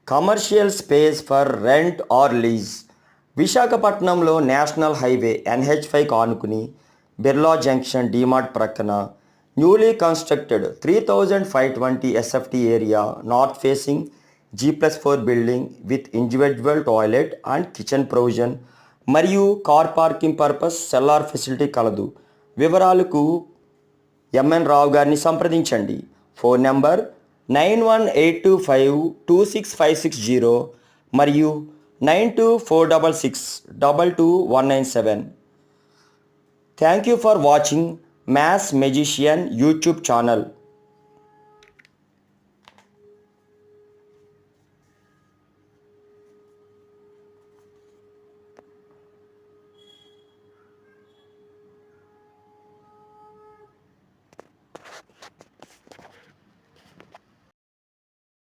Commercial space for rent or lease. విశాఖపట్నంలో national highway NH5 ఆనుకుని Birla junction DMart ప్రక్కన newly constructed 3520 SFT area north facing G+4 building with individual toilet and kitchen provision మరియు car parking purpose cellar facility కలదు. వివరాలకు MN రావు గారిని సంప్రదించండి. Phone number 9182526560 మరియు 9246622197. Thank you for watching maths magician YouTube channel.